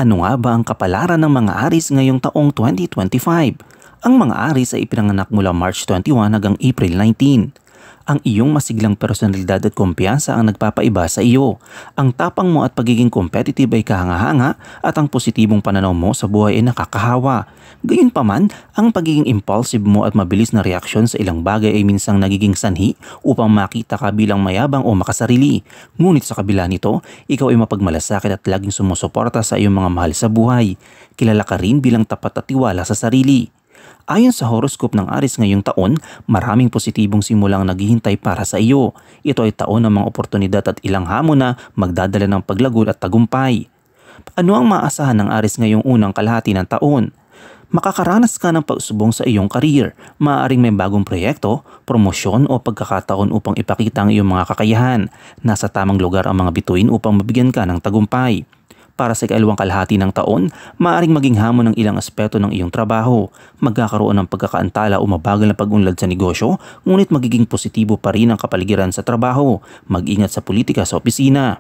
Ano nga ba ang kapalaran ng mga Aris ngayong taong 2025? Ang mga Aris ay ipinanganak mula March 21 hanggang April 19. Ang iyong masiglang personalidad at kumpiyansa ang nagpapaiba sa iyo. Ang tapang mo at pagiging competitive ay kahanga-hanga at ang positibong pananaw mo sa buhay ay nakakahawa. Gayunpaman, ang pagiging impulsive mo at mabilis na reaksyon sa ilang bagay ay minsang nagiging sanhi upang makita ka bilang mayabang o makasarili. Ngunit sa kabila nito, ikaw ay mapagmalasakit at laging sumusuporta sa iyong mga mahal sa buhay. Kilala ka rin bilang tapat at tiwala sa sarili. Ayon sa horoscope ng Aris ngayong taon, maraming positibong simulang naghihintay para sa iyo. Ito ay taon ng mga oportunidad at ilang hamon na magdadala ng paglago at tagumpay. Ano ang maasahan ng Aris ngayong unang kalahati ng taon? Makakaranas ka ng pagsubong sa iyong career. Maaaring may bagong proyekto, promosyon o pagkakataon upang ipakita ang iyong mga kakayahan. Nasa tamang lugar ang mga bituin upang mabigyan ka ng tagumpay. Para sa ikalawang kalahati ng taon, maaaring maging hamon ng ilang aspeto ng iyong trabaho. Magkakaroon ng pagkakaantala o mabagal na pag-unlad sa negosyo, ngunit magiging positibo pa rin ang kapaligiran sa trabaho. Mag-ingat sa politika sa opisina.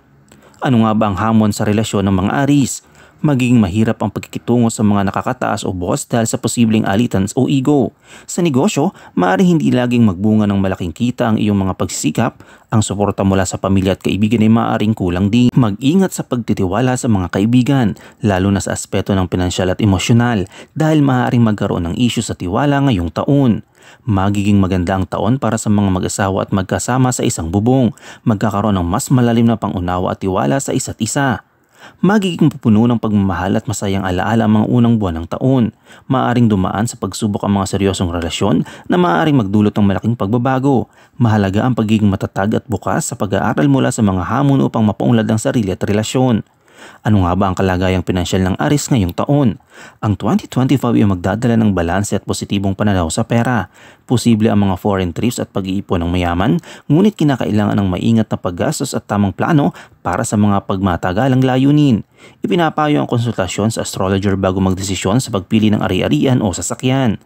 Ano nga ba ang hamon sa relasyon ng mga Aris? Magiging mahirap ang pagkikitungo sa mga nakakataas o boss dahil sa posibleng alitan o ego. Sa negosyo, maaaring hindi laging magbunga ng malaking kita ang iyong mga pagsisikap. Ang suporta mula sa pamilya at kaibigan ay maaaring kulang din. Mag-ingat sa pagtitiwala sa mga kaibigan, lalo na sa aspeto ng pinansyal at emosyonal dahil maaaring magkaroon ng issue sa tiwala ngayong taon. Magiging maganda ang taon para sa mga mag-asawa at magkasama sa isang bubong. Magkakaroon ng mas malalim na pangunawa at tiwala sa isa't isa. Magiging pupuno ng pagmamahal at masayang alaala ang mga unang buwan ng taon. Maaaring dumaan sa pagsubok ang mga seryosong relasyon na maaaring magdulot ng malaking pagbabago. Mahalaga ang pagiging matatag at bukas sa pag-aaral mula sa mga hamon upang mapaunlad ang sarili at relasyon. Ano nga ba ang kalagayang pinansyal ng Aris ngayong taon? Ang 2025 ay magdadala ng balanse at positibong pananaw sa pera. Posible ang mga foreign trips at pag-iipon ng mayaman, ngunit kinakailangan ng maingat na paggastos at tamang plano para sa mga pagmatagalang layunin. Ipinapayo ang konsultasyon sa astrologer bago magdesisyon sa pagpili ng ari-arian o sasakyan.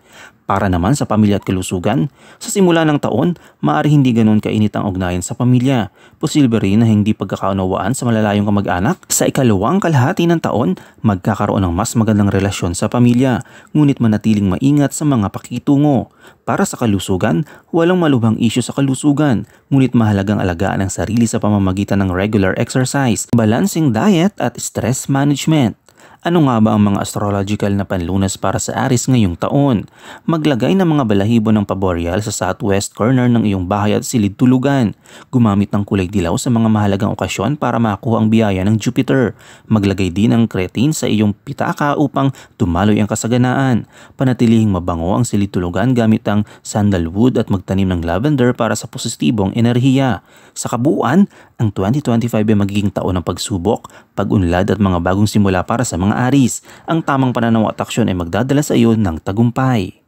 Para naman sa pamilya at kalusugan, sa simula ng taon, maaari hindi ganoon kainit ang ugnayan sa pamilya. Posible rin na hindi pagkakaunawaan sa malalayong kamag-anak. Sa ikalawang kalahati ng taon, magkakaroon ng mas magandang relasyon sa pamilya, ngunit manatiling maingat sa mga pakikitungo. Para sa kalusugan, walang malubhang isyu sa kalusugan, ngunit mahalagang alagaan ang sarili sa pamamagitan ng regular exercise, balancing diet at stress management. Ano nga ba ang mga astrological na panlunas para sa Aris ngayong taon? Maglagay ng mga balahibo ng paboreal sa southwest corner ng iyong bahay at silid tulugan. Gumamit ng kulay dilaw sa mga mahalagang okasyon para makuha ang biyaya ng Jupiter. Maglagay din ng creatine sa iyong pitaka upang tumaloy ang kasaganaan. Panatilihing mabango ang silid tulugan gamit ang sandalwood at magtanim ng lavender para sa positibong enerhiya. Sa kabuuan, ang 2025 ay magiging taon ng pagsubok, pag-unlad at mga bagong simula para sa mga Aris. Ang tamang pananaw at aksyon ay magdadala sa iyo ng tagumpay.